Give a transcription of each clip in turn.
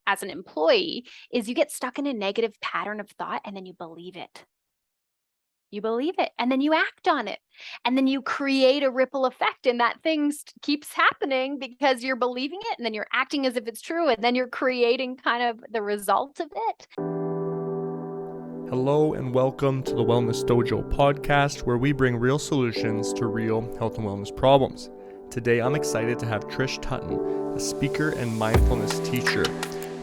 as an employee is you get stuck in a negative pattern of thought and then you believe it. You believe it and then you act on it. And then you create a ripple effect and that thing keeps happening because you're believing it and then you're acting as if it's true and then you're creating kind of the result of it. Hello and welcome to the Wellness Dojo Podcast, where we bring real solutions to real health and wellness problems. Today I'm excited to have Trish Tutton, a speaker and mindfulness teacher,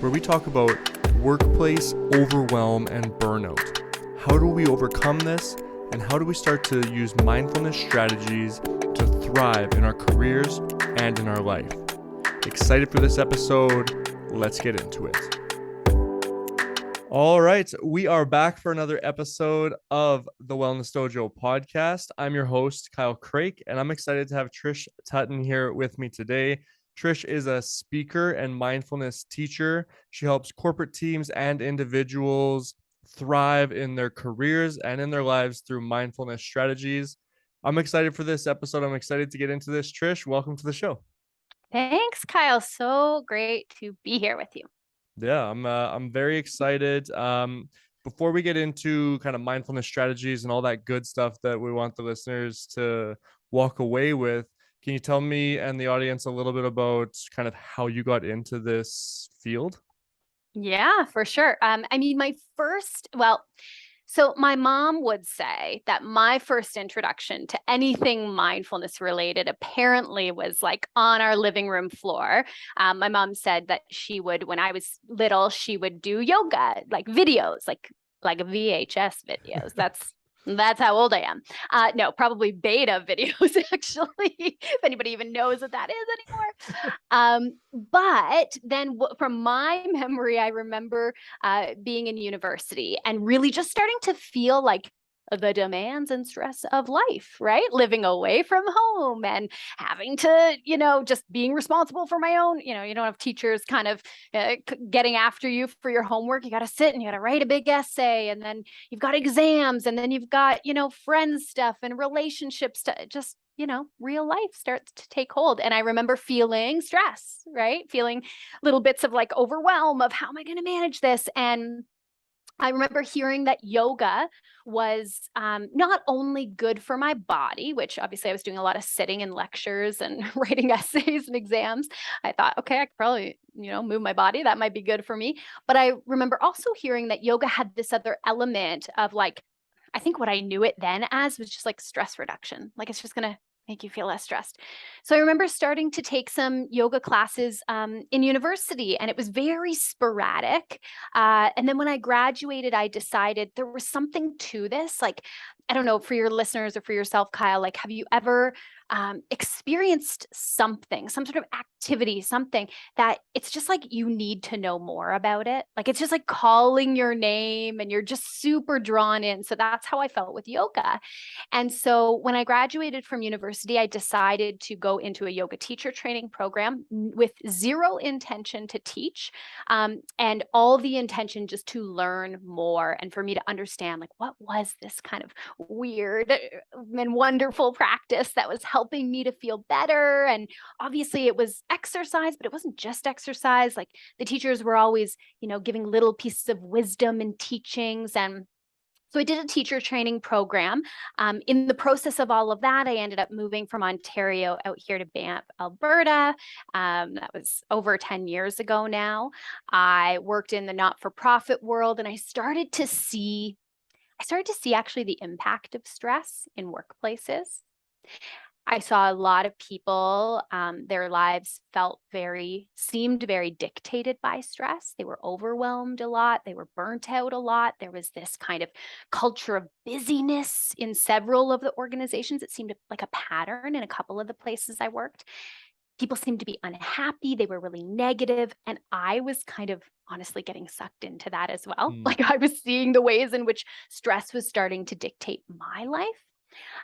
where we talk about workplace overwhelm and burnout. How do we overcome this, and how do we start to use mindfulness strategies to thrive in our careers and in our life? Excited for this episode. Let's get into it. All right, we are back for another episode of the Wellness Dojo Podcast. I'm your host, Kyle Craik, and I'm excited to have Trish Tutton here with me today. Trish is a speaker and mindfulness teacher. She helps corporate teams and individuals thrive in their careers and in their lives through mindfulness strategies. I'm excited for this episode. I'm excited to get into this. Trish, welcome to the show. Thanks, Kyle. So great to be here with you. Yeah, I'm very excited. Before we get into kind of mindfulness strategies and all that good stuff that we want the listeners to walk away with, can you tell me and the audience a little bit about kind of how you got into this field? Yeah, for sure. So my mom would say that my first introduction to anything mindfulness related apparently was like on our living room floor. My mom said that when I was little, she would do yoga, like videos, like VHS videos. That's how old I am. No, probably beta videos, actually, if anybody even knows what that is anymore. But then from my memory, I remember being in university and really just starting to feel like the demands and stress of life, right? Living away from home and having to, just being responsible for my own, you don't have teachers kind of getting after you for your homework. You got to sit and you got to write a big essay, and then you've got exams, and then you've got, friends stuff and relationships to just, real life starts to take hold. And I remember feeling stress, right? Feeling little bits of like overwhelm of how am I going to manage this? And I remember hearing that yoga was not only good for my body, which obviously I was doing a lot of sitting in lectures and writing essays and exams. I thought, okay, I could probably, move my body. That might be good for me. But I remember also hearing that yoga had this other element of like, I think what I knew it then as was just like stress reduction. Like it's just going to make you feel less stressed. So I remember starting to take some yoga classes in university, and it was very sporadic. And then when I graduated, I decided there was something to this. Like, I don't know, for your listeners or for yourself, Kyle, like, have you ever experienced something, some sort of activity, something that it's just like you need to know more about it? Like it's just like calling your name and you're just super drawn in. So that's how I felt with yoga. And so when I graduated from university, I decided to go into a yoga teacher training program with zero intention to teach, and all the intention just to learn more and for me to understand, like, what was this kind of weird and wonderful practice that was helping me to feel better. And obviously it was exercise, but it wasn't just exercise. Like the teachers were always, giving little pieces of wisdom and teachings. And so I did a teacher training program. In the process of all of that, I ended up moving from Ontario out here to Banff, Alberta. That was over 10 years ago now. I worked in the not-for-profit world, and I started to see actually the impact of stress in workplaces. I saw a lot of people, their lives seemed very dictated by stress. They were overwhelmed a lot. They were burnt out a lot. There was this kind of culture of busyness in several of the organizations. It seemed like a pattern in a couple of the places I worked. People seemed to be unhappy. They were really negative. And I was kind of honestly getting sucked into that as well. Like I was seeing the ways in which stress was starting to dictate my life.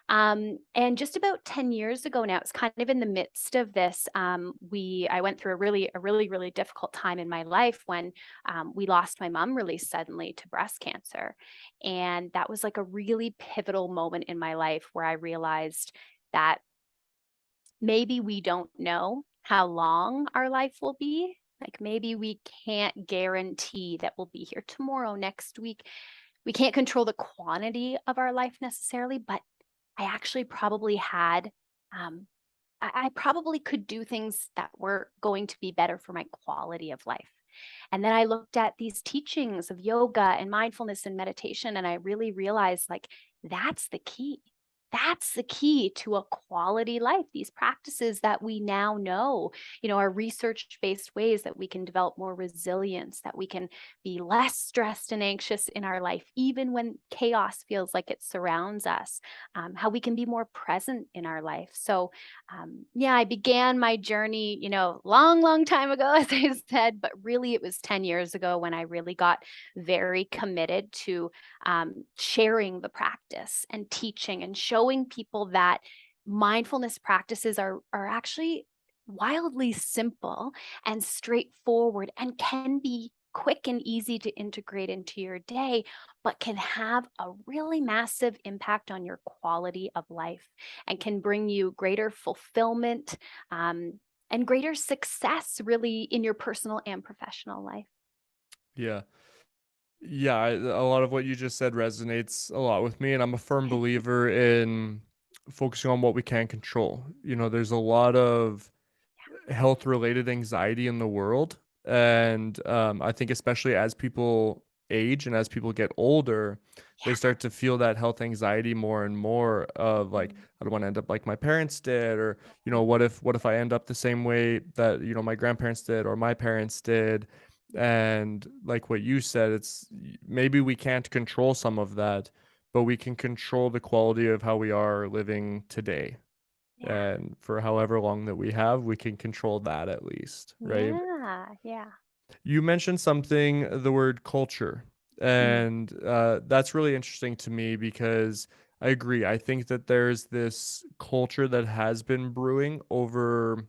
And just about 10 years ago now, it's kind of in the midst of this. I went through a really difficult time in my life when we lost my mom really suddenly to breast cancer. And that was like a really pivotal moment in my life where I realized that maybe we don't know how long our life will be. Like maybe we can't guarantee that we'll be here tomorrow, next week. We can't control the quantity of our life necessarily, but I actually probably had, I probably could do things that were going to be better for my quality of life. And then I looked at these teachings of yoga and mindfulness and meditation, and I really realized like that's the key. That's the key to a quality life. These practices that we now know, are research-based ways that we can develop more resilience, that we can be less stressed and anxious in our life, even when chaos feels like it surrounds us, how we can be more present in our life. So yeah, I began my journey, long, long time ago, as I said, but really it was 10 years ago when I really got very committed to sharing the practice and teaching and showing people that mindfulness practices are actually wildly simple and straightforward and can be quick and easy to integrate into your day, but can have a really massive impact on your quality of life and can bring you greater fulfillment and greater success really in your personal and professional life. Yeah. Yeah, a lot of what you just said resonates a lot with me, and I'm a firm believer in focusing on what we can control. There's a lot of health related anxiety in the world. And I think, especially as people age and as people get older, they Yeah. start to feel that health anxiety more and more of like, I don't want to end up like my parents did, or, what if I end up the same way that, my grandparents did or my parents did. And like what you said, it's maybe we can't control some of that, but we can control the quality of how we are living today. Yeah. And for however long that we have, we can control that at least, right? Yeah. Yeah. You mentioned something, the word culture, Mm. and that's really interesting to me because I agree. I think that there's this culture that has been brewing over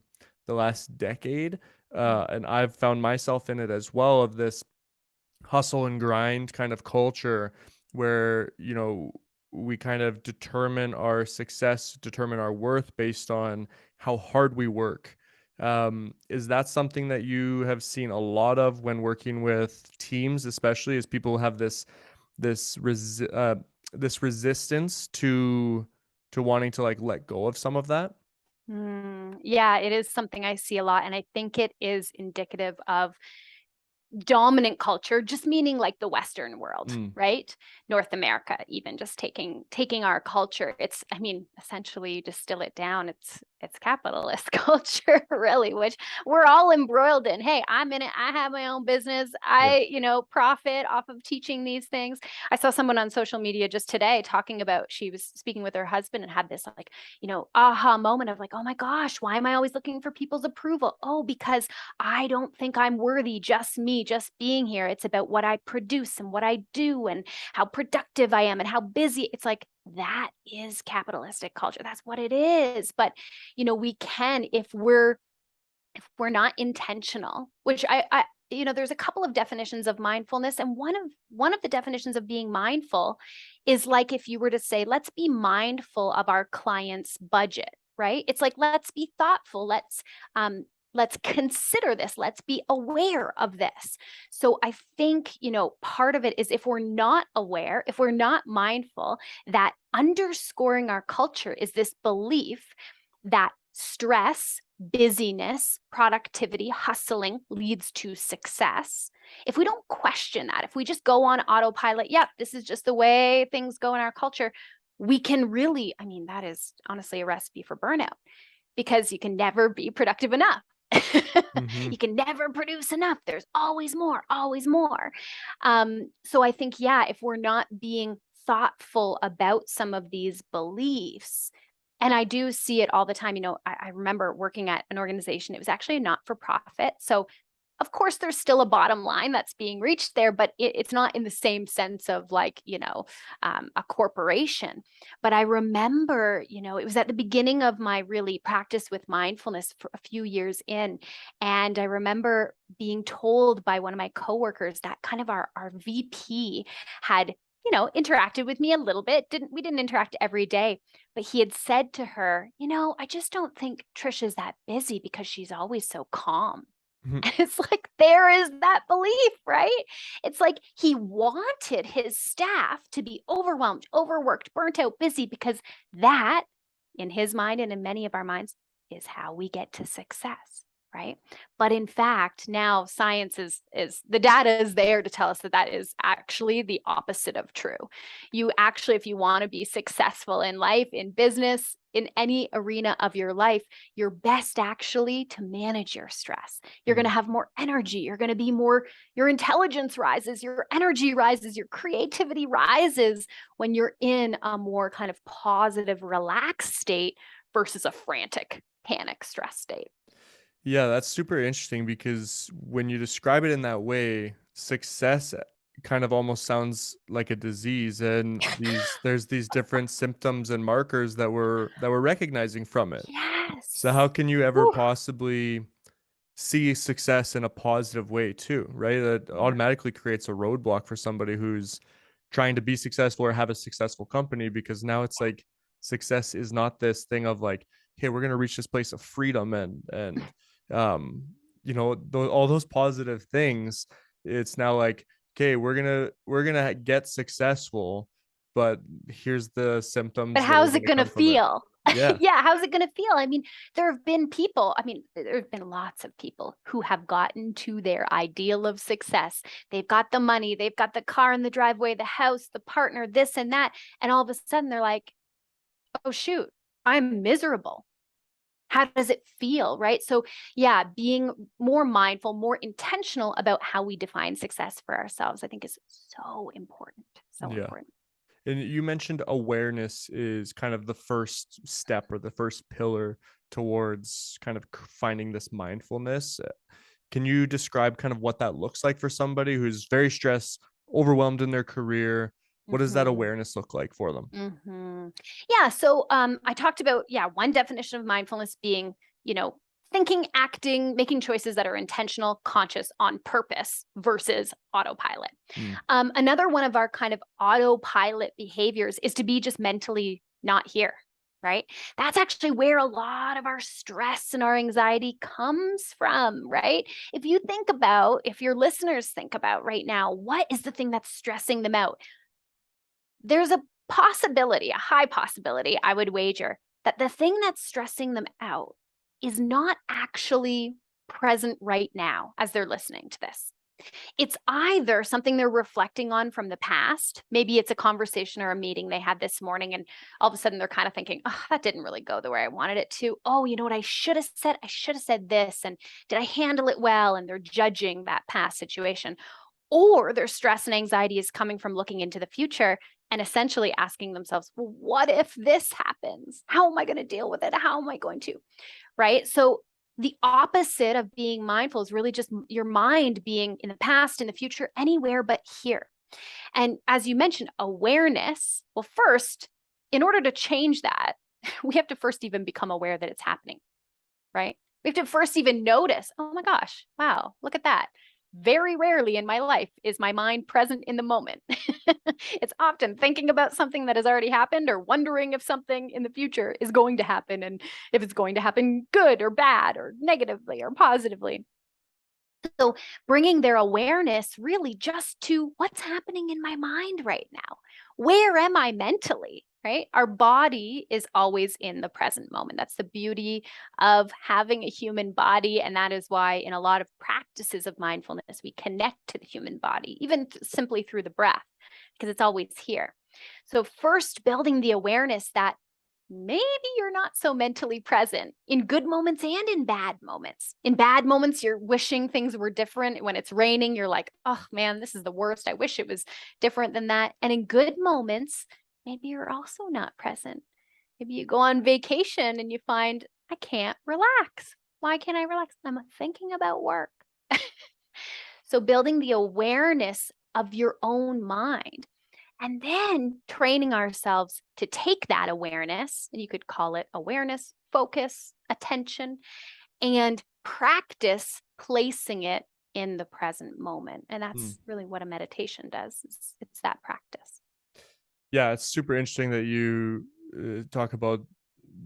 the last decade, Mm. and I've found myself in it as well, of this hustle and grind kind of culture where, we kind of determine our success, determine our worth based on how hard we work. Is that something that you have seen a lot of when working with teams, especially as people have this resistance to wanting to like let go of some of that? Yeah, it is something I see a lot. And I think it is indicative of dominant culture, just meaning like the Western world, Mm, right? North America, even just taking our culture. It's, I mean, essentially you distill it down, it's capitalist culture, really, which we're all embroiled in. Hey, I'm in it. I have my own business. yeah. Profit off of teaching these things. I saw someone on social media just today talking about, she was speaking with her husband and had this like, aha moment of like, oh my gosh, why am I always looking for people's approval? Oh, because I don't think I'm worthy, just me, just being here. It's about what I produce and what I do and how productive I am and how busy. It's like, that is capitalistic culture. That's what it is. But, we can, if we're not intentional, which there's a couple of definitions of mindfulness. And one of the definitions of being mindful is like, if you were to say, let's be mindful of our client's budget, right? It's like, let's be thoughtful. Let's consider this. Let's be aware of this. So I think, part of it is, if we're not aware, if we're not mindful, that underscoring our culture is this belief that stress, busyness, productivity, hustling leads to success. If we don't question that, if we just go on autopilot, yep, this is just the way things go in our culture, we can really, that is honestly a recipe for burnout, because you can never be productive enough. Mm-hmm. You can never produce enough. There's always more, always more. So I think, yeah, if we're not being thoughtful about some of these beliefs, and I do see it all the time. I remember working at an organization. It was actually a not-for-profit. So of course, there's still a bottom line that's being reached there, but it's not in the same sense of like, a corporation. But I remember, it was at the beginning of my really practice with mindfulness for a few years in. And I remember being told by one of my coworkers that kind of our VP had, interacted with me a little bit. We didn't interact every day, but he had said to her, I just don't think Trish is that busy because she's always so calm. And it's like, there is that belief, right? It's like he wanted his staff to be overwhelmed, overworked, burnt out, busy, because that, in his mind and in many of our minds, is how we get to success, right? But in fact, now science is the data is there to tell us that that is actually the opposite of true. You actually, if you want to be successful in life, in business, in any arena of your life, you're best actually to manage your stress. You're going to have more energy. You're going to be more, your intelligence rises, your energy rises, your creativity rises when you're in a more kind of positive, relaxed state versus a frantic, panic, stress state. Yeah, that's super interesting because when you describe it in that way, success kind of almost sounds like a disease, and there's these different symptoms and markers that we're recognizing from it. So Yes. how can you ever Whew. possibly see success in a positive way too, right? That Yeah. automatically creates a roadblock for somebody who's trying to be successful or have a successful company, because now it's like success is not this thing of like, hey, we're going to reach this place of freedom and um all those positive things. It's now like, okay, we're gonna get successful, but here's the But symptoms that are how's going it to going to come from it. feel? Yeah. Yeah, how's it going to feel? I mean, there have been people, I mean, there have been lots of people who have gotten to their ideal of success. They've got the money, they've got the car in the driveway, the house, the partner, this and that. And all of a sudden they're like, oh, shoot, I'm miserable. How does it feel? Right. So, yeah, being more mindful, more intentional about how we define success for ourselves, I think is so important. So Yeah. important. And you mentioned awareness is kind of the first step or the first pillar towards kind of finding this mindfulness. Can you describe kind of what that looks like for somebody who's very stressed, overwhelmed in their career? What does that Mhm. awareness look like for them? Yeah. So I talked about, yeah, one definition of mindfulness being, thinking, acting, making choices that are intentional, conscious, on purpose versus autopilot. Mm. Another one of our kind of autopilot behaviors is to be just mentally not here. Right. That's actually where a lot of our stress and our anxiety comes from. Right. If your listeners think about right now, what is the thing that's stressing them out? There's a possibility, a high possibility, I would wager, that the thing that's stressing them out is not actually present right now as they're listening to this. It's either something they're reflecting on from the past. Maybe it's a conversation or a meeting they had this morning, and all of a sudden they're kind of thinking, oh, that didn't really go the way I wanted it to. Oh, you know what I should have said? I should have said this. And did I handle it well? And they're judging that past situation. Or their stress and anxiety is coming from looking into the future and essentially asking themselves, well, what if this happens? How am I going to deal with it? How am I going to? Right. So the opposite of being mindful is really just your mind being in the past, in the future, anywhere but here. And as you mentioned, awareness. Well, first, in order to change that, we have to first even become aware that it's happening. Right. We have to first even notice, oh my gosh, wow, look at that. Very rarely in my life is my mind present in the moment. It's often thinking about something that has already happened or wondering if something in the future is going to happen and if it's going to happen good or bad or negatively or positively. So bringing their awareness really just to what's happening in my mind right now. Where am I mentally? Right? Our body is always in the present moment. That's the beauty of having a human body. And that is why, in a lot of practices of mindfulness, we connect to the human body, even simply through the breath, because it's always here. So, first, building the awareness that maybe you're not so mentally present in good moments and in bad moments. In bad moments, you're wishing things were different. When it's raining, you're like, oh man, this is the worst. I wish it was different than that. And in good moments, maybe you're also not present. Maybe you go on vacation and you find, I can't relax. Why can't I relax? I'm thinking about work. So, building the awareness of your own mind and then training ourselves to take that awareness, and you could call it awareness, focus, attention, and practice placing it in the present moment. And Mm. that's really what a meditation does. It's that practice. Yeah, it's super interesting that you talk about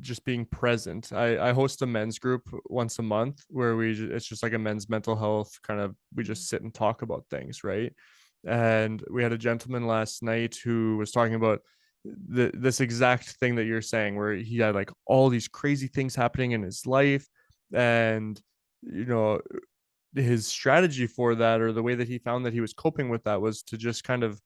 just being present. I host a men's group once a month where it's just like a men's mental health kind of, we just sit and talk about things, right? And we had a gentleman last night who was talking about this exact thing that you're saying, where he had like all these crazy things happening in his life, and you know, his strategy for that, or the way that he found that he was coping with that, was to just kind of,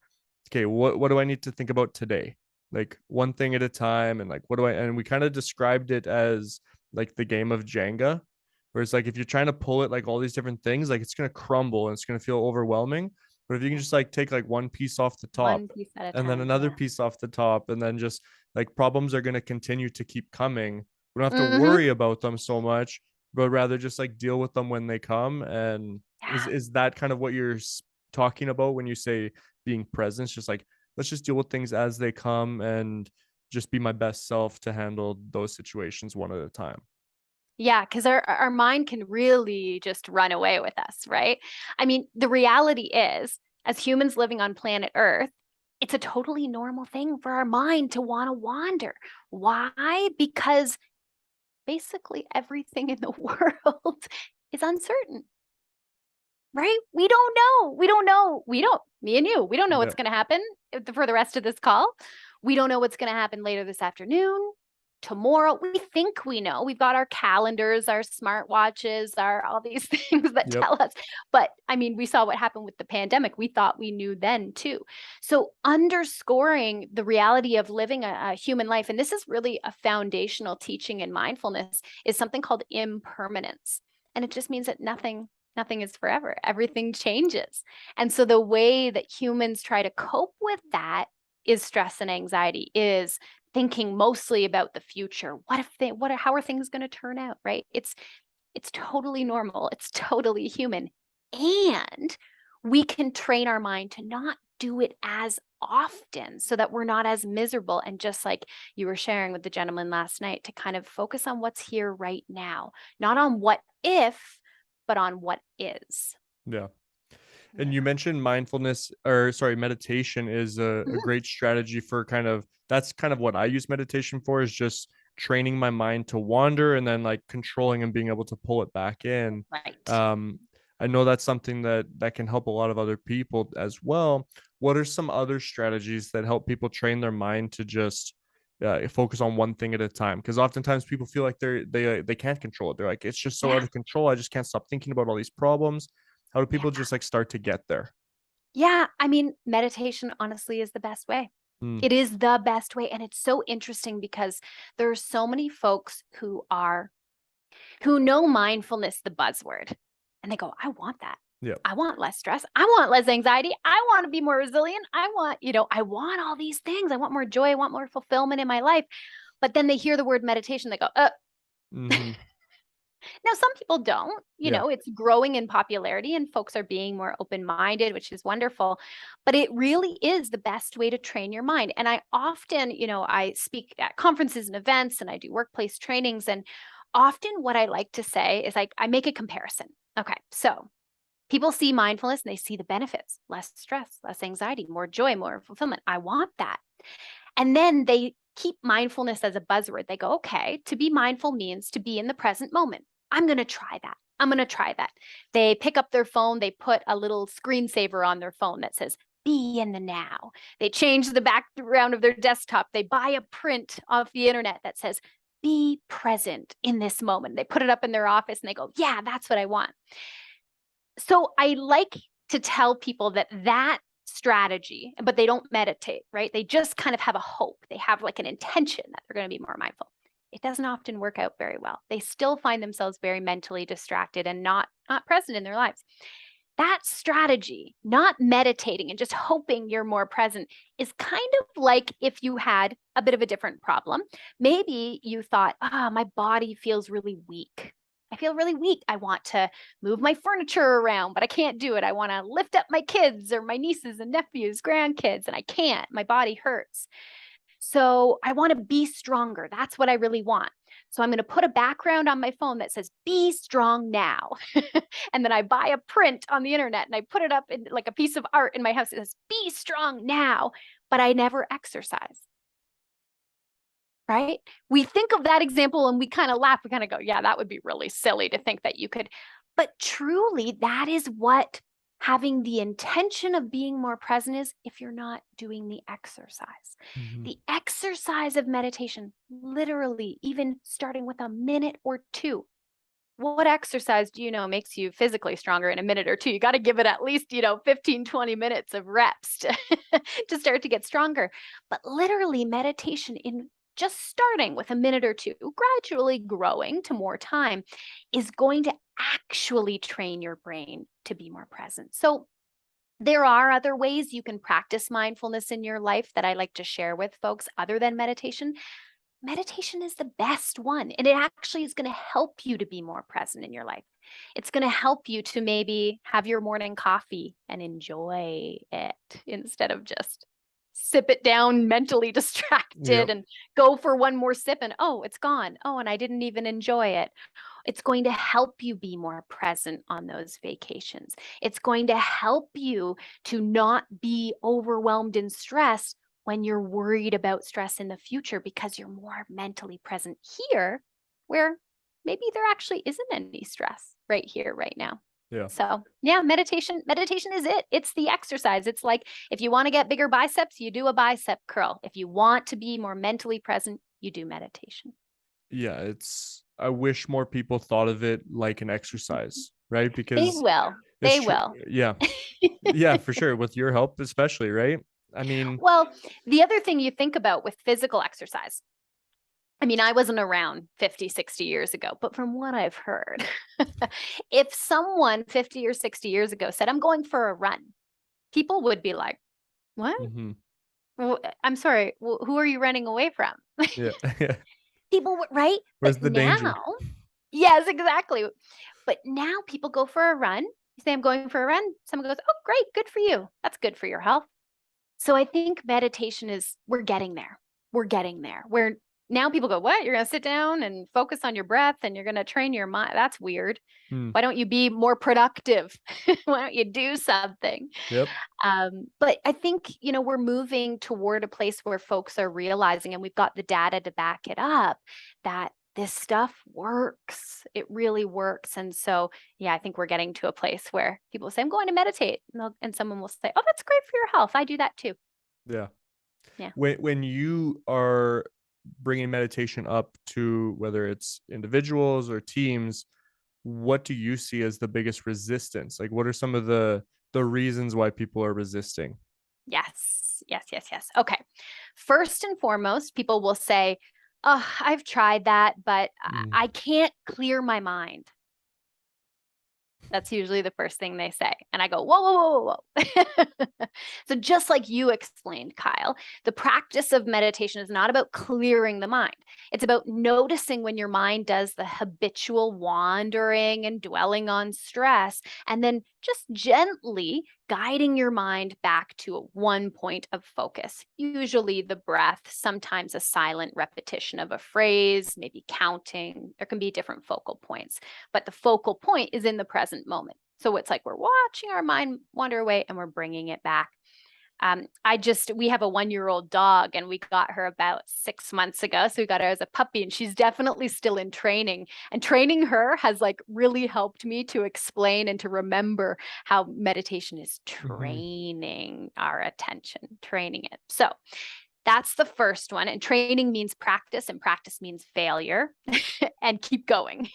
okay, what do I need to think about today? Like one thing at a time. And like, and we kind of described it as like the game of Jenga, where it's like if you're trying to pull it like all these different things, like it's going to crumble and it's going to feel overwhelming. But if you can just like take like one piece off the top One piece at a and then time. another Yeah. piece off the top, and then just like problems are going to continue to keep coming. We don't have to Mm-hmm. worry about them so much, but rather just like deal with them when they come. And Yeah. is that kind of what you're talking about when you say being present? It's just like, let's just deal with things as they come and just be my best self to handle those situations one at a time. Yeah, because our mind can really just run away with us, right? I mean, the reality is, as humans living on planet Earth, it's a totally normal thing for our mind to want to wander. Why? Because basically everything in the world is uncertain, right? We don't know. We don't know. We don't, me and you, we don't know Yeah. what's going to happen for the rest of this call. We don't know what's going to happen later this afternoon, tomorrow. We think we know. We've got our calendars, our smartwatches, our all these things that Yep. tell us. But I mean, we saw what happened with the pandemic. We thought we knew then too. So underscoring the reality of living a human life, and this is really a foundational teaching in mindfulness, is something called impermanence. And it just means that nothing is forever. Everything changes. And so the way that humans try to cope with that is stress and anxiety, is thinking mostly about the future. How are things going to turn out, right? It's totally normal. It's totally human. And we can train our mind to not do it as often so that we're not as miserable. And just like you were sharing with the gentleman last night, to kind of focus on what's here right now, not on what if, but on what is. Yeah. And you Yeah. mentioned mindfulness, or sorry, meditation is a Mhm. great strategy for kind of, that's kind of what I use meditation for, is just training my mind to wander and then like controlling and being able to pull it back in. Right. Um, I know that's something that can help a lot of other people as well. What are some other strategies that help people train their mind to just focus on one thing at a time? Because oftentimes people feel like they can't control it. They're like, it's just so out Yeah. of control. I just can't stop thinking about all these problems. How do Yeah. people just like start to get there? Yeah. I mean, meditation honestly is the best way. Mm, It is the best way. And it's so interesting because there are so many folks who know mindfulness, the buzzword, and they go, I want that. yeah. I want less stress. I want less anxiety. I want to be more resilient. I want all these things. I want more joy. I want more fulfillment in my life. But then they hear the word meditation, they go, Mm-hmm. Now, some people don't, Yeah. it's growing in popularity and folks are being more open minded, which is wonderful. But it really is the best way to train your mind. And I often, I speak at conferences and events and I do workplace trainings. And often what I like to say is like, I make a comparison. Okay. So people see mindfulness and they see the benefits: less stress, less anxiety, more joy, more fulfillment. I want that. And then they keep mindfulness as a buzzword. They go, okay, to be mindful means to be in the present moment. I'm going to try that. I'm going to try that. They pick up their phone, they put a little screensaver on their phone that says, be in the now. They change the background of their desktop. They buy a print off the internet that says, be present in this moment. They put it up in their office and they go, yeah, that's what I want. So I like to tell people that strategy, but they don't meditate, right? They just kind of have a hope. They have like an intention that they're going to be more mindful. It doesn't often work out very well. They still find themselves very mentally distracted and not present in their lives. That strategy, not meditating and just hoping you're more present, is kind of like if you had a bit of a different problem. Maybe you thought, my body feels really weak. I feel really weak. I want to move my furniture around, but I can't do it. I want to lift up my kids or my nieces and nephews, grandkids, and I can't. My body hurts. So I want to be stronger. That's what I really want. So I'm going to put a background on my phone that says, be strong now. And then I buy a print on the internet and I put it up in like a piece of art in my house. It says, be strong now. But I never exercise. right? We think of that example and we kind of laugh. We kind of go, yeah, that would be really silly to think that you could. But truly, that is what having the intention of being more present is if you're not doing the exercise. Mm-hmm. The exercise of meditation, literally, even starting with a minute or two. What exercise do you know makes you physically stronger in a minute or two? You got to give it at least, 15, 20 minutes of reps to start to get stronger. But literally, meditation in just starting with a minute or two, gradually growing to more time, is going to actually train your brain to be more present. So there are other ways you can practice mindfulness in your life that I like to share with folks other than meditation. Meditation is the best one, and it actually is going to help you to be more present in your life. It's going to help you to maybe have your morning coffee and enjoy it instead of just sip it down, mentally distracted, and go for one more sip and, oh, it's gone. Oh, and I didn't even enjoy it. It's going to help you be more present on those vacations. It's going to help you to not be overwhelmed and stressed when you're worried about stress in the future, because you're more mentally present here, where maybe there actually isn't any stress right here, right now. Yeah. So yeah, meditation is it. It's the exercise. It's like, if you want to get bigger biceps, you do a bicep curl. If you want to be more mentally present, you do meditation. Yeah, I wish more people thought of it like an exercise, right? Because they will. Yeah. Yeah, for sure. With your help, especially, right? I mean, well, the other thing you think about with physical exercise, I mean, I wasn't around 50, 60 years ago, but from what I've heard, if someone 50 or 60 years ago said, I'm going for a run, people would be like, what? mm-hmm. Well, I'm sorry, who are you running away from? Yeah. People would, right? Where's but the now, danger? Yes, exactly. But now people go for a run. You say, I'm going for a run. Someone goes, oh, great. Good for you. That's good for your health. So I think meditation we're getting there. We're getting there. Where now people go, what? You're going to sit down and focus on your breath and you're going to train your mind. That's weird. Why don't you be more productive? Why don't you do something? Yep. But I think, we're moving toward a place where folks are realizing, and we've got the data to back it up, that this stuff works. It really works. And so, yeah, I think we're getting to a place where people say, I'm going to meditate. And someone will say, oh, that's great for your health. I do that too. Yeah. Yeah. When you are bringing meditation up to whether it's individuals or teams, what do you see as the biggest resistance? Like, what are some of the reasons why people are resisting? Yes. Okay. First and foremost, people will say, oh, I've tried that, but I can't clear my mind. That's usually the first thing they say. And I go, whoa. So just like you explained, Kyle, the practice of meditation is not about clearing the mind. It's about noticing when your mind does the habitual wandering and dwelling on stress, and then just gently guiding your mind back to one point of focus, usually the breath, sometimes a silent repetition of a phrase, maybe counting. There can be different focal points, but the focal point is in the present moment. So it's like we're watching our mind wander away and we're bringing it back. We have a 1-year-old dog, and we got her about 6 months ago. So we got her as a puppy, and she's definitely still in training, and training her has really helped me to explain and to remember how meditation is training our attention, training it. So that's the first one. And training means practice, and practice means failure. And keep going,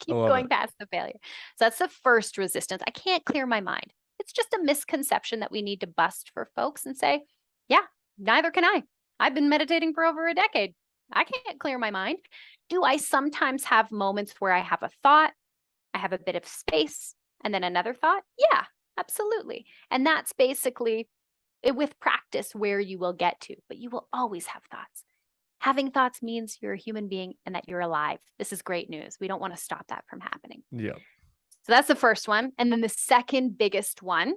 keep going past the failure. So that's the first resistance. I can't clear my mind. It's just a misconception that we need to bust for folks and say, yeah, neither can I. I've been meditating for over a decade. I can't clear my mind. Do I sometimes have moments where I have a thought, I have a bit of space, and then another thought? Yeah, absolutely. And that's basically with practice where you will get to, but you will always have thoughts. Having thoughts means you're a human being and that you're alive. This is great news. We don't want to stop that from happening. Yeah. So that's the first one. And then the second biggest one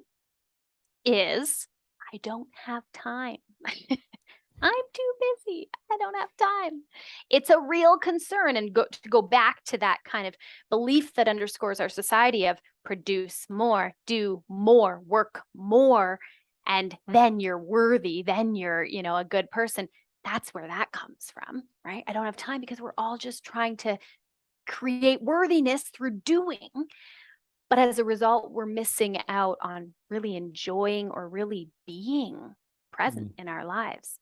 is, I don't have time. I'm too busy. I don't have time. It's a real concern. And to go back to that kind of belief that underscores our society of produce more, do more, work more, and then you're worthy, then you're, a good person. that's where that comes from, right? I don't have time because we're all just trying to create worthiness through doing. But as a result, we're missing out on really enjoying or really being present in our lives.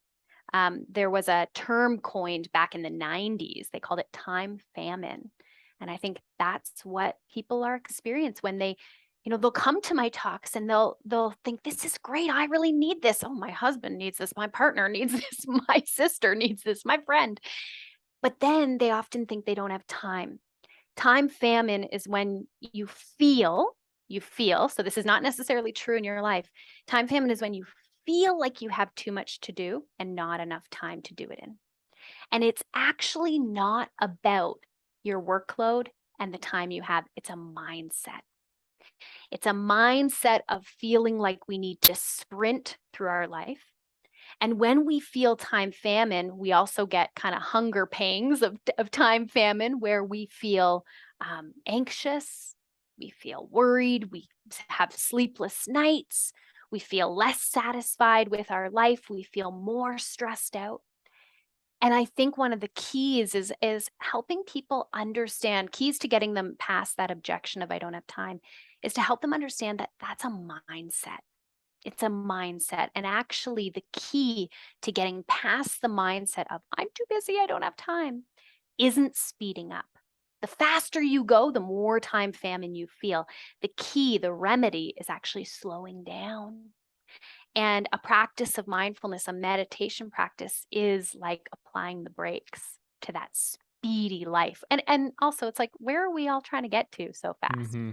There was a term coined back in the 90s. They called it time famine. And I think that's what people are experiencing when they, they'll come to my talks and they'll think, this is great. I really need this. Oh, my husband needs this. My partner needs this. My sister needs this. My friend. But then they often think they don't have time. Time famine is when you feel, so this is not necessarily true in your life. Time famine is when you feel like you have too much to do and not enough time to do it in. And it's actually not about your workload and the time you have. It's a mindset. It's a mindset of feeling like we need to sprint through our life. And when we feel time famine, we also get kind of hunger pangs of time famine, where we feel anxious, we feel worried, we have sleepless nights, we feel less satisfied with our life, we feel more stressed out. And I think one of the keys is helping people understand, keys to getting them past that objection of I don't have time, is to help them understand that that's a mindset. It's a mindset. And actually, the key to getting past the mindset of I'm too busy, I don't have time, isn't speeding up. The faster you go, the more time famine you feel. The key, the remedy, is actually slowing down. And a practice of mindfulness, a meditation practice, is like applying the brakes to that speedy life. And also, it's like, where are we all trying to get to so fast? Mm-hmm.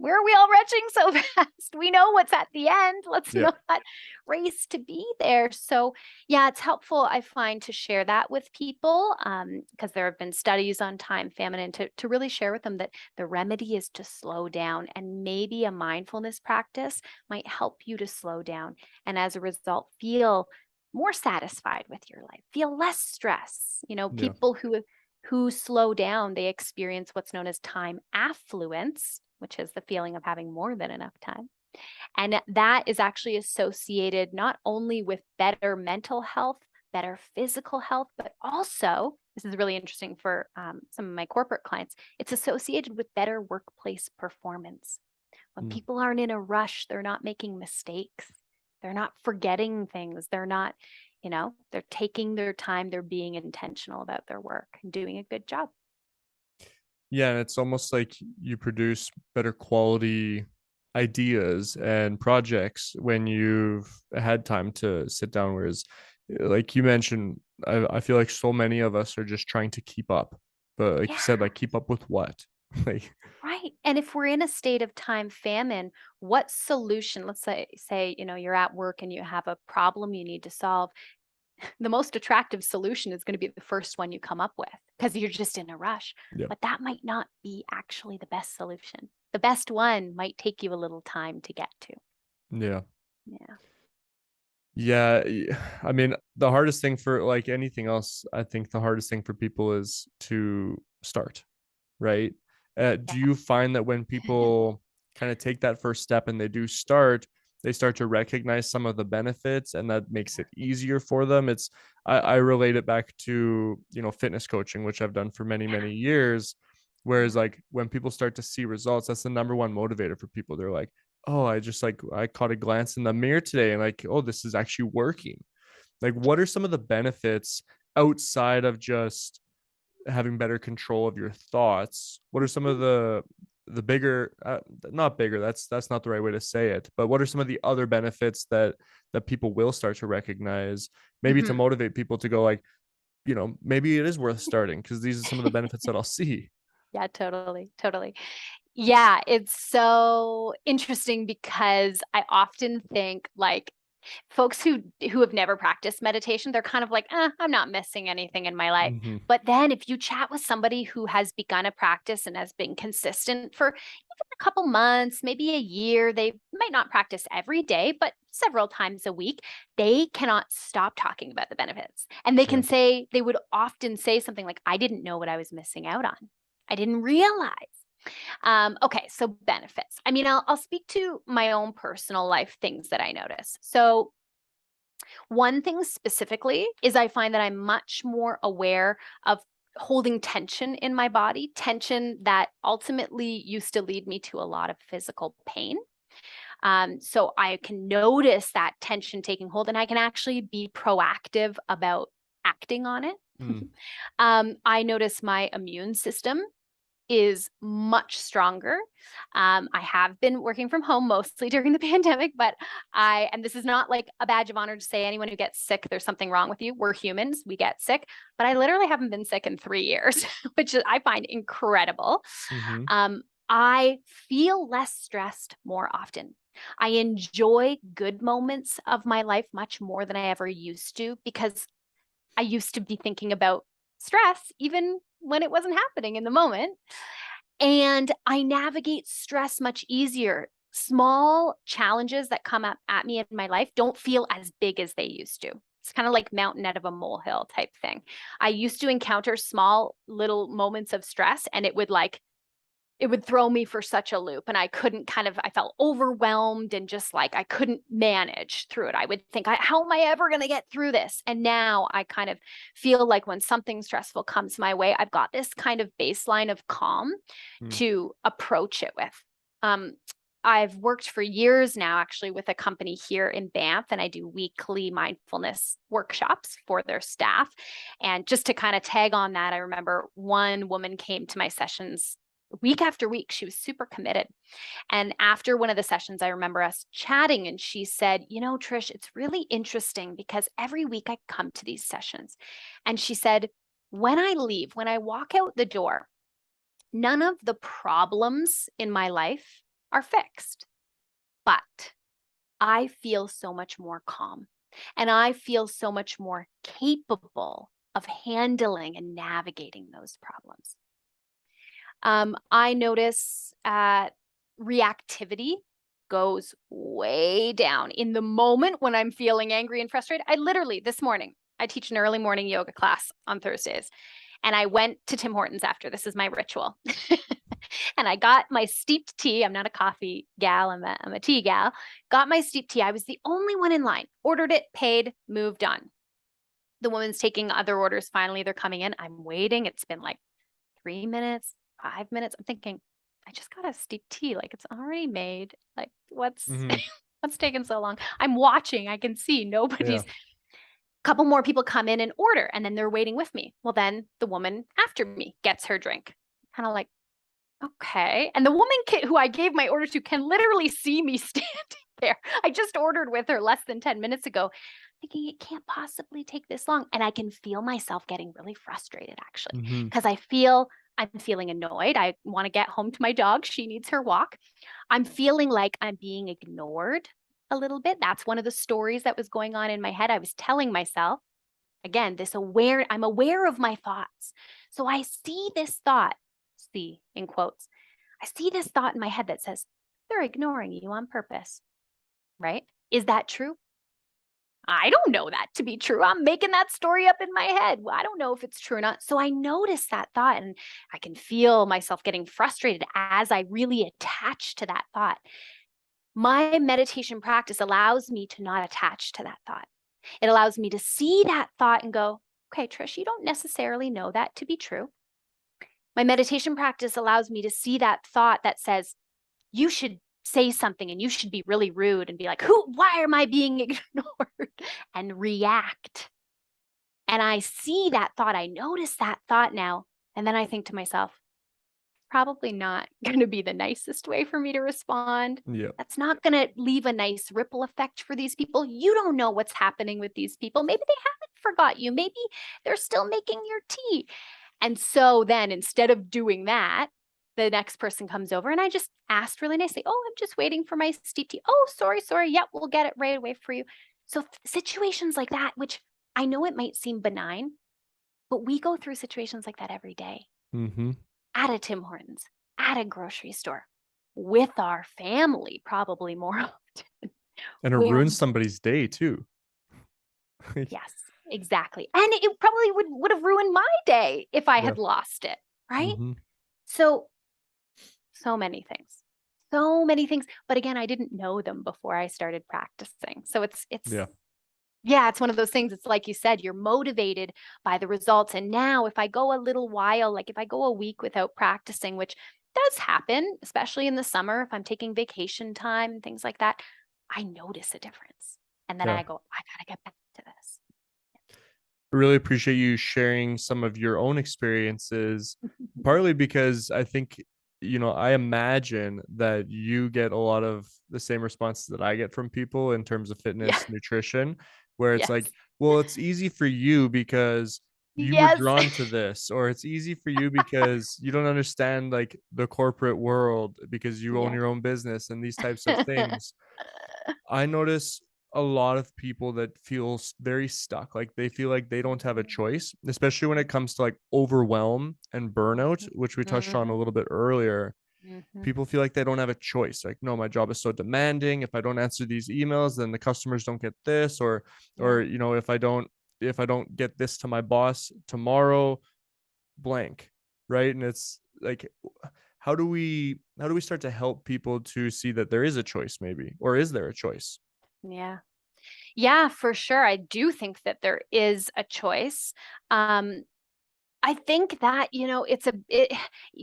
Where are we all rushing so fast? We know what's at the end. Let's Yeah. not race to be there. So yeah, it's helpful, I find, to share that with people, because there have been studies on time famine, and to really share with them that the remedy is to slow down, and maybe a mindfulness practice might help you to slow down, and as a result, feel more satisfied with your life, feel less stress. Yeah. People who slow down, they experience what's known as time affluence, which is the feeling of having more than enough time. And that is actually associated not only with better mental health, better physical health, but also, this is really interesting for some of my corporate clients, it's associated with better workplace performance. When people aren't in a rush, they're not making mistakes. They're not forgetting things. They're not, they're taking their time. They're being intentional about their work and doing a good job. Yeah, and it's almost like you produce better quality ideas and projects when you've had time to sit down. Whereas, like you mentioned, I feel like so many of us are just trying to keep up. But like you said, like keep up with what? Like, right. And if we're in a state of time famine, what solution, let's say, you're at work and you have a problem you need to solve. The most attractive solution is going to be the first one you come up with because you're just in a rush. yeah. But that might not be actually the best solution. The best one might take you a little time to get to. Yeah. Yeah. Yeah, I mean, the hardest thing for like anything else, I think the hardest thing for people is to start, right? Do you find that when people kind of take that first step and they do start, they start to recognize some of the benefits and that makes it easier for them? I relate it back to, fitness coaching, which I've done for many, many years. Whereas like when people start to see results, that's the number one motivator for people. They're like, oh, I caught a glance in the mirror today and like, oh, this is actually working. Like, what are some of the benefits outside of just having better control of your thoughts? What are some of the bigger, not bigger, that's not the right way to say it, but what are some of the other benefits that people will start to recognize, maybe to motivate people to go like, maybe it is worth starting because these are some of the benefits that I'll see. Yeah, totally. Totally. Yeah, it's so interesting because I often think like folks who have never practiced meditation, they're kind of like, I'm not missing anything in my life. Mm-hmm. But then if you chat with somebody who has begun a practice and has been consistent for even a couple months, maybe a year, they might not practice every day, but several times a week, they cannot stop talking about the benefits. And they would often say something like, I didn't know what I was missing out on. I didn't realize. Okay, so benefits. I mean, I'll speak to my own personal life things that I notice. So One thing specifically is I find that I'm much more aware of holding tension in my body, tension that ultimately used to lead me to a lot of physical pain. So I can notice that tension taking hold, and I can actually be proactive about acting on it. Mm. I notice my immune system is much stronger. I have been working from home mostly during the pandemic, but and this is not like a badge of honor to say anyone who gets sick, there's something wrong with you. We're humans, we get sick, but I literally haven't been sick in 3 years, which I find incredible. Mm-hmm. I feel less stressed more often. I enjoy good moments of my life much more than I ever used to, because I used to be thinking about stress even when it wasn't happening in the moment. And I navigate stress much easier. Small challenges that come up at me in my life don't feel as big as they used to. It's kind of like mountain out of a molehill type thing. I used to encounter small little moments of stress, and it would throw me for such a loop, and I felt overwhelmed and just like I couldn't manage through it. I would think, how am I ever going to get through this? And now I kind of feel like when something stressful comes my way, I've got this kind of baseline of calm to approach it with. I've worked for years now, actually, with a company here in Banff, and I do weekly mindfulness workshops for their staff. And just to kind of tag on that, I remember one woman came to my sessions week after week. She was super committed. And after one of the sessions, I remember us chatting, and she said, Trish, it's really interesting because every week I come to these sessions. And she said, when I leave, when I walk out the door, none of the problems in my life are fixed, but I feel so much more calm, and I feel so much more capable of handling and navigating those problems. I notice reactivity goes way down in the moment when I'm feeling angry and frustrated. This morning, I teach an early morning yoga class on Thursdays, and I went to Tim Hortons after. This is my ritual. And I got my steeped tea. I'm not a coffee gal, I'm a tea gal. Got my steeped tea. I was the only one in line. Ordered it, paid, moved on. The woman's taking other orders. Finally, they're coming in. I'm waiting. It's been like 3 minutes, 5 minutes. I'm thinking, I just got a steeped tea. Like, it's already made. Like, what's taking so long? I'm watching. I can see nobody's. Couple more people come in and order, and then they're waiting with me. Well, then the woman after me gets her drink. Kind of like, okay. And the woman who I gave my order to can literally see me standing there. I just ordered with her less than 10 minutes ago, thinking it can't possibly take this long. And I can feel myself getting really frustrated, actually, because I'm feeling annoyed. I want to get home to my dog. She needs her walk. I'm feeling like I'm being ignored a little bit. That's one of the stories that was going on in my head. I was telling myself, again, I'm aware of my thoughts. So I see this thought, see in quotes, I see this thought in my head that says, they're ignoring you on purpose, right? Is that true? I don't know that to be true. I'm making that story up in my head. Well, I don't know if it's true or not. So I notice that thought, and I can feel myself getting frustrated as I really attach to that thought. My meditation practice allows me to not attach to that thought. It allows me to see that thought and go, okay, Trish, you don't necessarily know that to be true. My meditation practice allows me to see that thought that says, you should say something and you should be really rude and be like, why am I being ignored? And react. And I see that thought. I notice that thought now. And then I think to myself, probably not going to be the nicest way for me to respond. Yeah. That's not going to leave a nice ripple effect for these people. You don't know what's happening with these people. Maybe they haven't forgot you. Maybe they're still making your tea. And so then instead of doing that, the next person comes over, and I just asked really nicely, oh, I'm just waiting for my steep tea. Oh, sorry. Yep, we'll get it right away for you. So situations like that, which I know it might seem benign, but we go through situations like that every day. At a Tim Hortons, at a grocery store, with our family, probably more often. And it ruins somebody's day too. Yes, exactly. And it probably would have ruined my day if I had lost it, right? So many things. So many things. But again, I didn't know them before I started practicing. So it's Yeah, it's one of those things. It's like you said, you're motivated by the results. And now if I go a little while, like if I go a week without practicing, which does happen, especially in the summer, if I'm taking vacation time and things like that, I notice a difference. And then Yeah. I go, I gotta get back to this. I really appreciate you sharing some of your own experiences, partly because I think, I imagine that you get a lot of the same responses that I get from people in terms of Yeah. fitness, nutrition, where it's like, Yes. well, it's easy for you because you were Yes. drawn to this, or it's easy for you because you don't understand like the corporate world because you own Yes. your own business and these types of things. I notice a lot of people that feel very stuck. Like they feel like they don't have a choice, especially when it comes to like overwhelm and burnout, which we touched on a Mhm. little bit earlier. Mhm. People feel like they don't have a choice. Like, no, my job is so demanding. If I don't answer these emails, then the customers don't get this, or Yeah. if I don't get this to my boss tomorrow, blank, right? And it's like, how do we start to help people to see that there is a choice, maybe, or is there a choice? Yeah. Yeah, for sure. I do think that there is a choice. Um, I think that,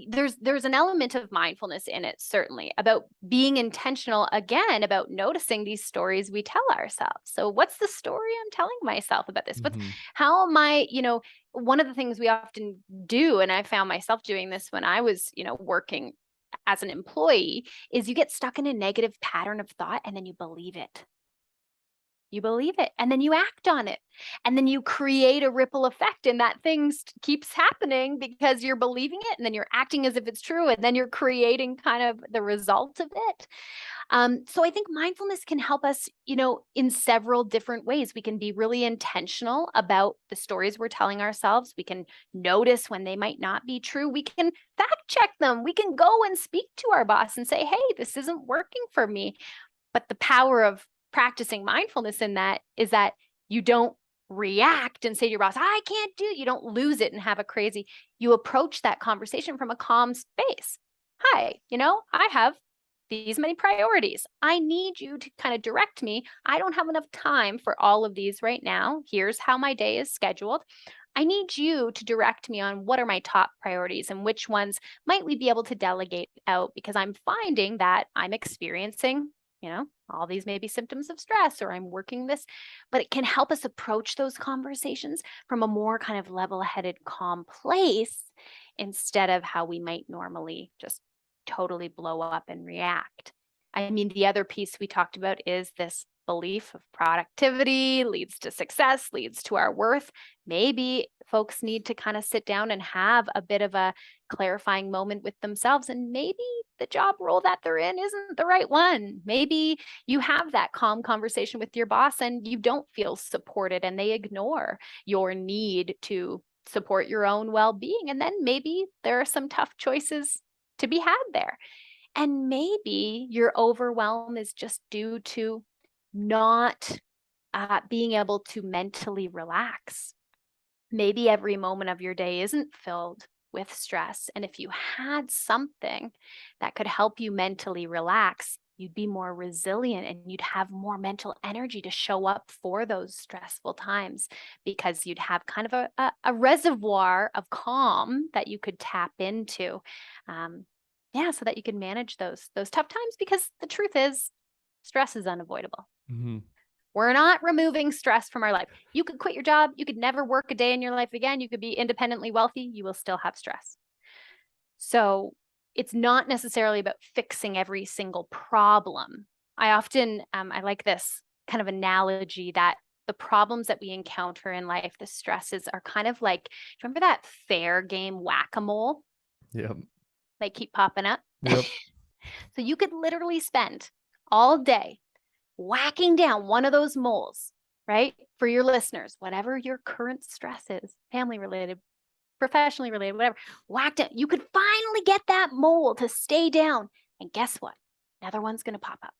there's an element of mindfulness in it, certainly, about being intentional again, about noticing these stories we tell ourselves. So what's the story I'm telling myself about this? Mm-hmm. How am I, one of the things we often do, and I found myself doing this when I was, working as an employee, is you get stuck in a negative pattern of thought and then you believe it. You believe it, and then you act on it, and then you create a ripple effect, and that thing keeps happening because you're believing it, and then you're acting as if it's true, and then you're creating kind of the result of it. So I think mindfulness can help us, in several different ways. We can be really intentional about the stories we're telling ourselves. We can notice when they might not be true. We can fact check them. We can go and speak to our boss and say, hey, this isn't working for me. But the power of practicing mindfulness in that is that you don't react and say to your boss, I can't do it. You don't lose it and have a crazy, you approach that conversation from a calm space. Hi, I have these many priorities. I need you to kind of direct me. I don't have enough time for all of these right now. Here's how my day is scheduled. I need you to direct me on what are my top priorities and which ones might we be able to delegate out because I'm finding that I'm experiencing all these may be symptoms of stress or I'm working this, but it can help us approach those conversations from a more kind of level-headed, calm place instead of how we might normally just totally blow up and react. I mean, the other piece we talked about is this belief of productivity leads to success, leads to our worth. Maybe folks need to kind of sit down and have a bit of a clarifying moment with themselves. And maybe the job role that they're in isn't the right one. Maybe you have that calm conversation with your boss and you don't feel supported and they ignore your need to support your own well-being. And then maybe there are some tough choices to be had there. And maybe your overwhelm is just due to not being able to mentally relax. Maybe every moment of your day isn't filled with stress. And if you had something that could help you mentally relax, you'd be more resilient and you'd have more mental energy to show up for those stressful times because you'd have kind of a reservoir of calm that you could tap into. Yeah, so that you can manage those tough times because the truth is stress is unavoidable. Mm-hmm. We're not removing stress from our life. You could quit your job. You could never work a day in your life again. You could be independently wealthy. You will still have stress. So it's not necessarily about fixing every single problem. I often, I like this kind of analogy that the problems that we encounter in life, the stresses are kind of like, remember that fair game whack-a-mole? Yep. They keep popping up. Yep. So you could literally spend all day whacking down one of those moles, right? For your listeners, whatever your current stress is, family related, professionally related, whatever, whacked it. You could finally get that mole to stay down. And guess what? Another one's going to pop up.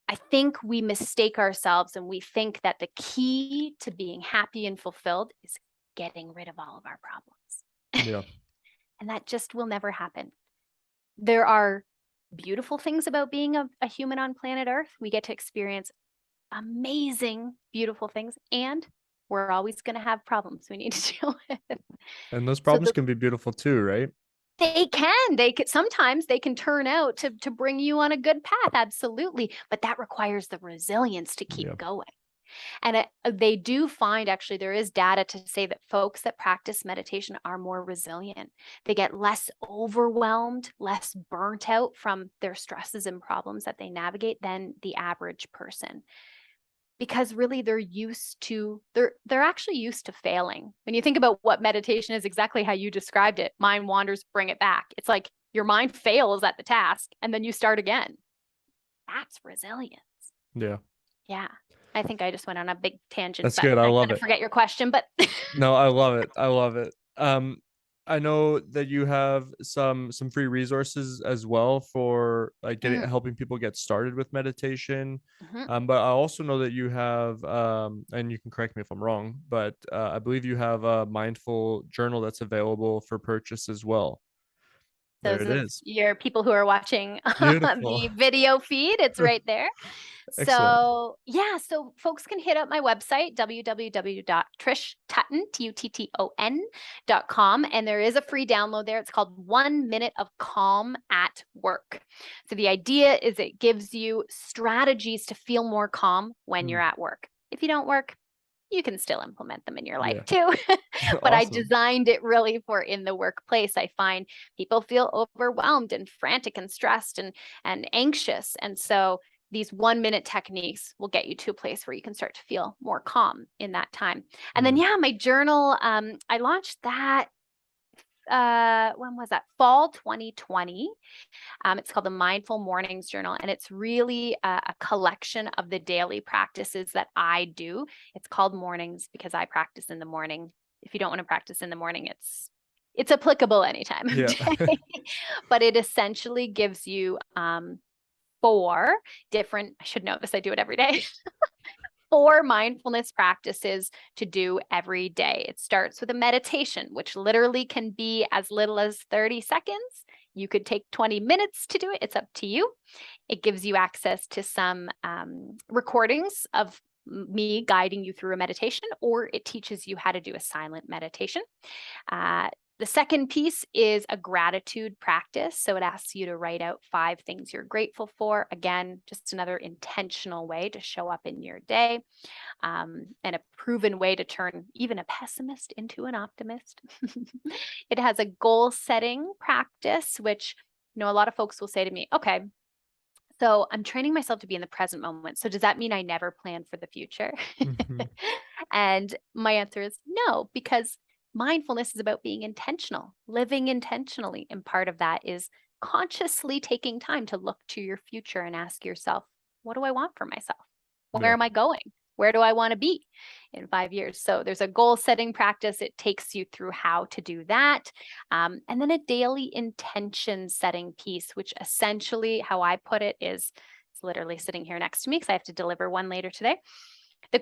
I think we mistake ourselves and we think that the key to being happy and fulfilled is getting rid of all of our problems. Yeah. And that just will never happen. There are beautiful things about being a human on planet Earth. We get to experience amazing, beautiful things. And we're always going to have problems we need to deal with. And those So problems can be beautiful too, right? they can sometimes they can turn out to bring you on a good path. Absolutely. But that requires the resilience to keep Yeah. going. And they do find, actually, there is data to say that folks that practice meditation are more resilient. They get less overwhelmed, less burnt out from their stresses and problems that they navigate than the average person. Because really they're actually used to failing. When you think about what meditation is, exactly how you described it, mind wanders, bring it back. It's like your mind fails at the task and then you start again. That's resilience. Yeah. Yeah. I think I just went on a big tangent. That's But good. I I love kind of it. forget your question, but No, I love it. I love it. I know that you have some free resources as well for like helping people get started with meditation. But I also know that you have and you can correct me if I'm wrong, but I believe you have a mindful journal that's available for purchase as well. There those it of is. your people who are watching Beautiful. the video feed, it's right there. Excellent. So yeah, so folks can hit up my website, www.trishtutton.com, and there is a free download there. It's called 1 Minute of Calm at Work. So the idea is it gives you strategies to feel more calm when you're at work. If you don't work, you can still implement them in your life too. But I Awesome. designed it really for in the workplace. I find people feel overwhelmed and frantic and stressed and anxious. And so these 1 minute techniques will get you to a place where you can start to feel more calm in that time. And then, my journal, I launched that, when was that? Fall 2020. It's called the Mindful Mornings Journal, and it's really a collection of the daily practices that I do. It's called Mornings because I practice in the morning. If you don't want to practice in the morning, it's applicable anytime of day. But it essentially gives you 4 different, I should know this, I do it every day. 4 mindfulness practices to do every day. It starts with a meditation, which literally can be as little as 30 seconds. You could take 20 minutes to do it. It's up to you. It gives you access to some recordings of me guiding you through a meditation, or it teaches you how to do a silent meditation. The second piece is a gratitude practice. So it asks you to write out 5 things you're grateful for. Again, just another intentional way to show up in your day, and a proven way to turn even a pessimist into an optimist. It has a goal setting practice, which, a lot of folks will say to me, okay, so I'm training myself to be in the present moment. So does that mean I never plan for the future? And my answer is no, because mindfulness is about being intentional, living intentionally. And part of that is consciously taking time to look to your future and ask yourself, what do I want for myself? Where am I going? Where do I want to be in 5 years? So there's a goal setting practice. It takes you through how to do that. And then a daily intention setting piece, which essentially how I put it is, it's literally sitting here next to me because I have to deliver one later today. The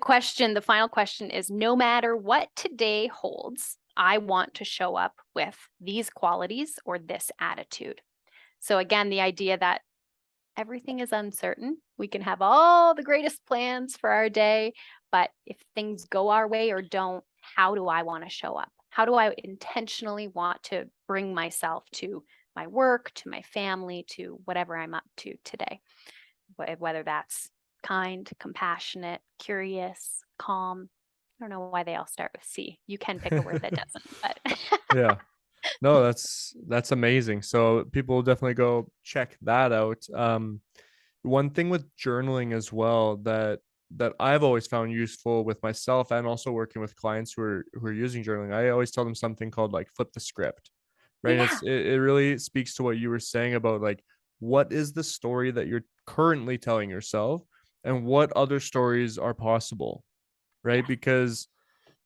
final question is, no matter what today holds, I want to show up with these qualities or this attitude. So again, the idea that everything is uncertain. We can have all the greatest plans for our day, but if things go our way or don't, how do I want to show up? How do I intentionally want to bring myself to my work, to my family, to whatever I'm up to today? Whether that's kind, compassionate, curious, calm. I don't know why they all start with C. You can pick a word that doesn't, but No, that's amazing. So people will definitely go check that out. One thing with journaling as well that I've always found useful with myself and also working with clients who are using journaling, I always tell them something called like flip the script, right? yeah. It really speaks to what you were saying about like what is the story that you're currently telling yourself and what other stories are possible, right? Yes. Because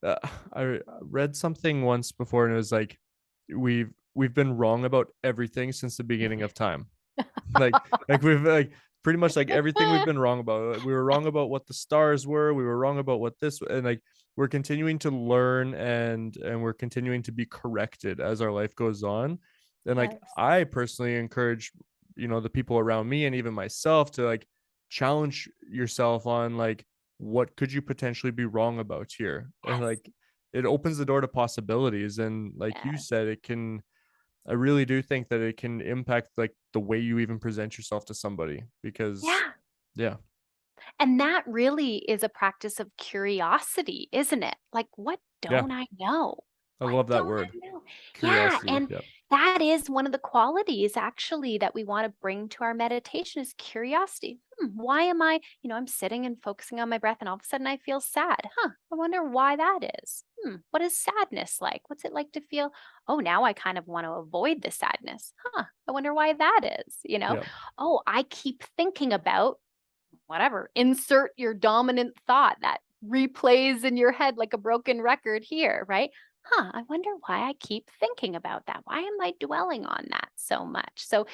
I read something once before and it was like we've been wrong about everything since the beginning of time. like we've like pretty much like everything we've been wrong about. We were wrong about what the stars were. We were wrong about what this, and like we're continuing to learn and we're continuing to be corrected as our life goes on. And like Yes. I personally encourage, the people around me and even myself to like challenge yourself on like what could you potentially be wrong about here? And Yes. like, it opens the door to possibilities. And like you Yeah. said, I really do think that it can impact like the way you even present yourself to somebody because, Yeah. yeah, And that really is a practice of curiosity, isn't it? Like, what yeah, don't I know? I What love that don't I word, know? Yeah, curiosity. and Yeah. that is one of the qualities actually that we want to bring to our meditation is curiosity. Why am I'm sitting and focusing on my breath and all of a sudden I feel sad. I wonder why that is. What is sadness like? What's it like to feel, oh, now I kind of want to avoid the sadness. I wonder why that is. Yeah. Oh, I keep thinking about whatever, insert your dominant thought that replays in your head like a broken record here, right? I wonder why I keep thinking about that. Why am I dwelling on that so much? So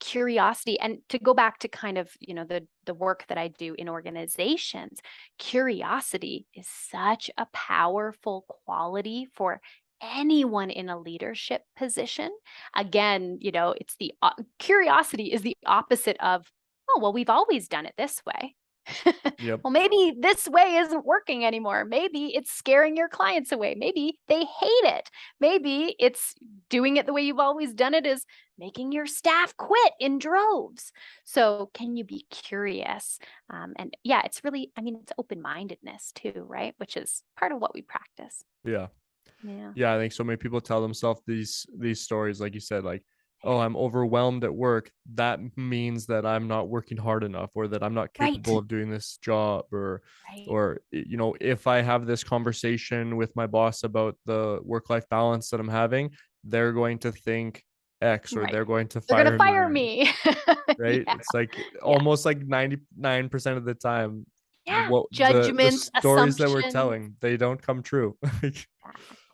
curiosity, and to go back to kind of, the work that I do in organizations, curiosity is such a powerful quality for anyone in a leadership position. Again, it's the curiosity is the opposite of, oh, well, we've always done it this way. Yep. Well, maybe this way isn't working anymore. Maybe it's scaring your clients away. Maybe they hate it. Maybe it's doing it the way you've always done it is making your staff quit in droves. So can you be curious? And yeah, it's really, it's open-mindedness too, right? Which is part of what we practice. Yeah. Yeah. Yeah, I think so many people tell themselves these stories, like you said, like, oh, I'm overwhelmed at work. That means that I'm not working hard enough, or that I'm not Right. capable of doing this job, Right. or if I have this conversation with my boss about the work-life balance that I'm having, they're going to think X, or Right. they're going to They're going to fire fire me, me. right? Yeah. It's like Yeah. almost like 99% of the time, Yeah. the Judgments, stories that we're assumptions. telling, they don't come true.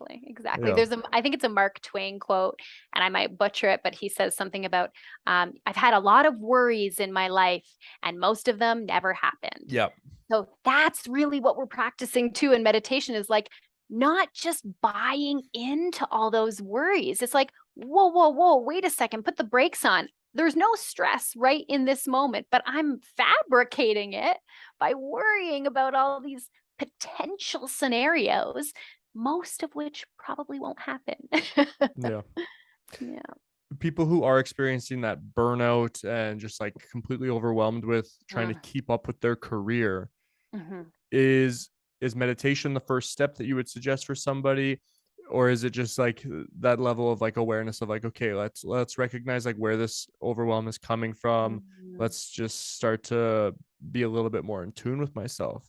Exactly. Yeah. I think it's a Mark Twain quote, and I might butcher it, but he says something about, I've had a lot of worries in my life, and most of them never happened. Yeah. So that's really what we're practicing too in meditation is like not just buying into all those worries. It's like, whoa, whoa, whoa, wait a second, put the brakes on. There's no stress right in this moment, but I'm fabricating it by worrying about all these potential scenarios, most of which probably won't happen. Yeah. Yeah. People who are experiencing that burnout and just like completely overwhelmed with trying to keep up with their career, Mm-hmm. is meditation the first step that you would suggest for somebody, or is it just like that level of like awareness of like, okay, let's recognize like where this overwhelm is coming from, Mm-hmm. let's just start to be a little bit more in tune with myself?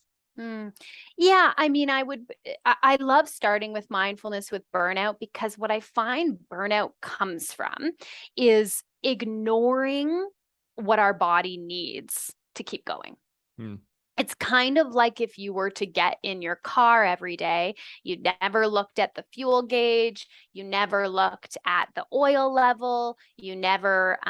Yeah, I love starting with mindfulness with burnout because what I find burnout comes from is ignoring what our body needs to keep going. Hmm. It's kind of like if you were to get in your car every day, you never looked at the fuel gauge, you never looked at the oil level, you never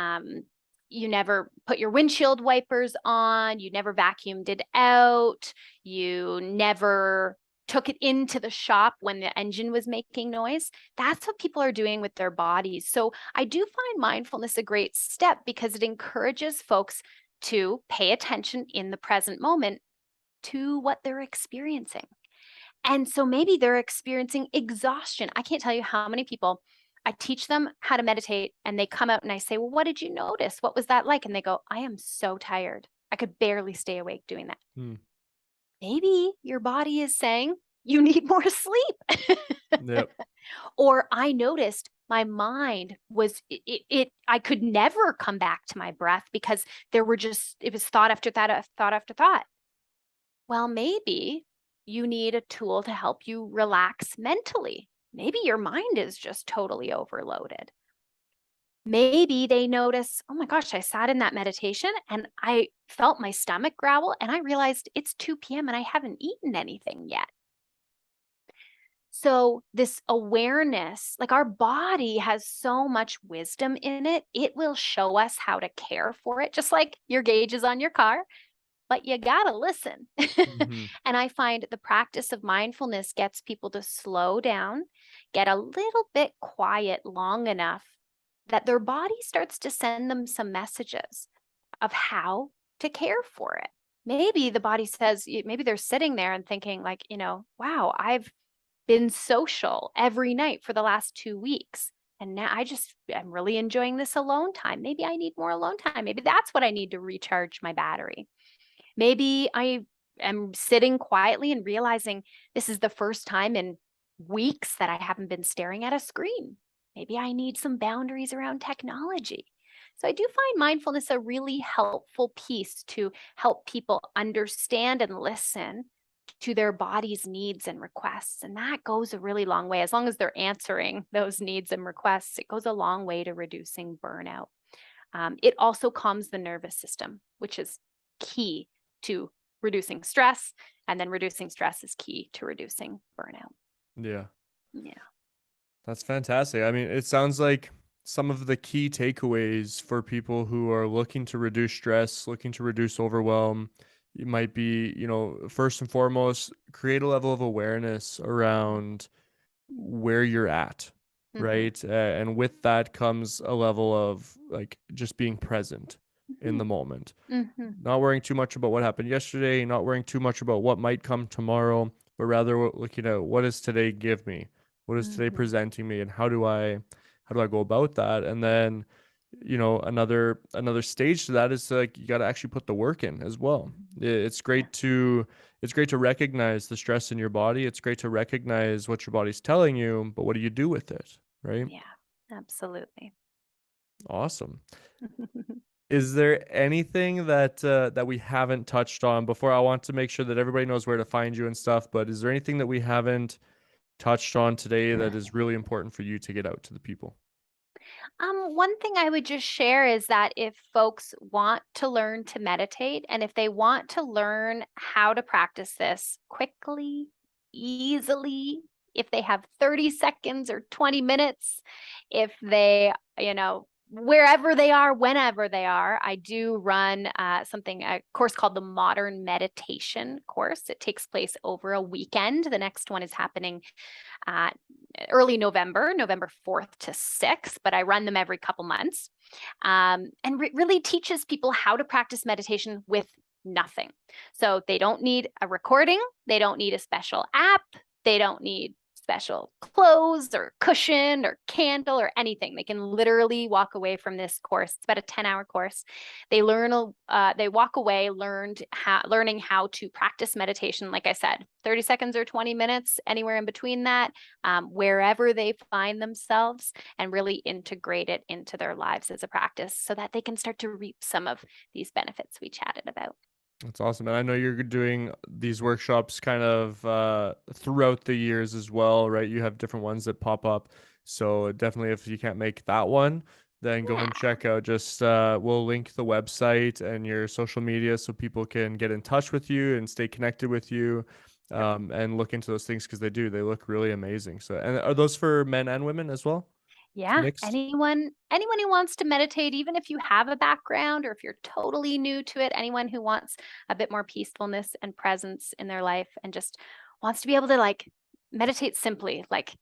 put your windshield wipers on, you never vacuumed it out, you never took it into the shop when the engine was making noise. That's what people are doing with their bodies. So I do find mindfulness a great step because it encourages folks to pay attention in the present moment to what they're experiencing. And so maybe they're experiencing exhaustion. I can't tell you how many people I teach them how to meditate and they come out and I say, well, what did you notice? What was that like? And they go, I am so tired. I could barely stay awake doing that. Hmm. Maybe your body is saying you need more sleep. Yep. Or I noticed my mind was I could never come back to my breath because it was thought after thought, thought after thought. Well, maybe you need a tool to help you relax mentally. Maybe your mind is just totally overloaded. Maybe they notice, oh my gosh, I sat in that meditation and I felt my stomach growl and I realized it's 2 p.m. and I haven't eaten anything yet. So, this awareness, like our body has so much wisdom in it, it will show us how to care for it, just like your gauge is on your car, but you got to listen. Mm-hmm. And I find the practice of mindfulness gets people to slow down, get a little bit quiet long enough that their body starts to send them some messages of how to care for it. maybe the body says, maybe they're sitting there and thinking like, wow, I've been social every night for the last 2 weeks. And now I'm really enjoying this alone time. Maybe I need more alone time. Maybe that's what I need to recharge my battery. Maybe I am sitting quietly and realizing this is the first time in weeks that I haven't been staring at a screen. Maybe I need some boundaries around technology. So I do find mindfulness a really helpful piece to help people understand and listen to their body's needs and requests. And that goes a really long way. As long as they're answering those needs and requests, it goes a long way to reducing burnout. It also calms the nervous system, which is key to reducing stress. And then reducing stress is key to reducing burnout. Yeah. Yeah. That's fantastic. I mean, it sounds like some of the key takeaways for people who are looking to reduce stress, looking to reduce overwhelm, it might be, first and foremost, create a level of awareness around where you're at, right? And with that comes a level of like just being present in the moment, not worrying too much about what happened yesterday, not worrying too much about what might come tomorrow, but rather looking at what does today give me, what is today presenting me, and how do I go about that? And then another stage to that is like you got to actually put the work in as well. It's great to recognize the stress in your body. It's great to recognize what your body's telling you, but what do you do with it, right? Yeah, absolutely. Awesome. Is there anything that we haven't touched on before? I want to make sure that everybody knows where to find you and stuff, but is there anything that we haven't touched on today that is really important for you to get out to the people? One thing I would just share is that if folks want to learn to meditate, and if they want to learn how to practice this quickly, easily, if they have 30 seconds or 20 minutes, if they, wherever they are, whenever they are, I do run a course called the Modern Meditation course. It takes place over a weekend. The next one is happening early November 4th to 6th, but I run them every couple months, and really teaches people how to practice meditation with nothing. So they don't need a recording. They don't need a special app. They don't need special clothes or cushion or candle or anything. They can literally walk away from this course. It's about a 10-hour course. They walk away learning how to practice meditation. Like I said, 30 seconds or 20 minutes, anywhere in between that, wherever they find themselves, and really integrate it into their lives as a practice so that they can start to reap some of these benefits we chatted about. That's awesome. And I know you're doing these workshops kind of throughout the years as well, right? You have different ones that pop up. So definitely if you can't make that one, then go and check out we'll link the website and your social media so people can get in touch with you and stay connected with you, and look into those things because they look really amazing. So, and are those for men and women as well? Yeah, Mixed? anyone who wants to meditate, even if you have a background or if you're totally new to it, anyone who wants a bit more peacefulness and presence in their life and just wants to be able to like meditate simply. Like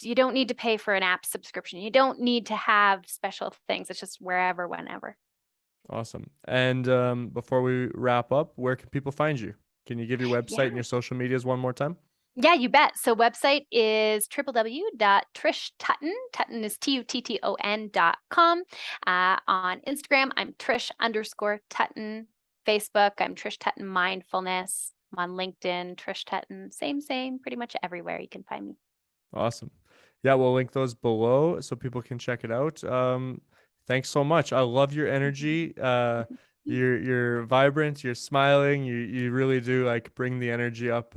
you don't need to pay for an app subscription. You don't need to have special things. It's just wherever, whenever. Awesome. And before we wrap up, where can people find you? Can you give your website and your social medias one more time? Yeah, you bet. So website is www.trishtutton. Tutton is TUTTON.com. On Instagram, I'm Trish_Tutton. Facebook, I'm Trish Tutton Mindfulness. I'm on LinkedIn, Trish Tutton. Same, pretty much everywhere you can find me. Awesome. Yeah, we'll link those below so people can check it out. Thanks so much. I love your energy. You're vibrant, you're smiling, you really do like bring the energy up,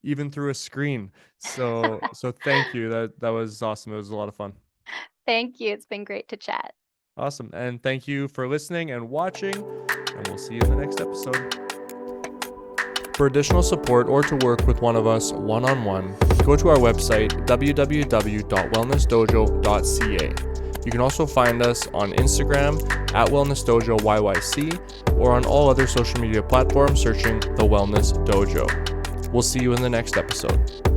even through a screen. So thank you. That was awesome. It was a lot of fun. Thank you. It's been great to chat. Awesome. And thank you for listening and watching, and we'll see you in the next episode. For additional support or to work with one of us one-on-one, go to our website, www.wellnessdojo.ca. You can also find us on Instagram at Wellness Dojo YYC, or on all other social media platforms searching The Wellness Dojo. We'll see you in the next episode.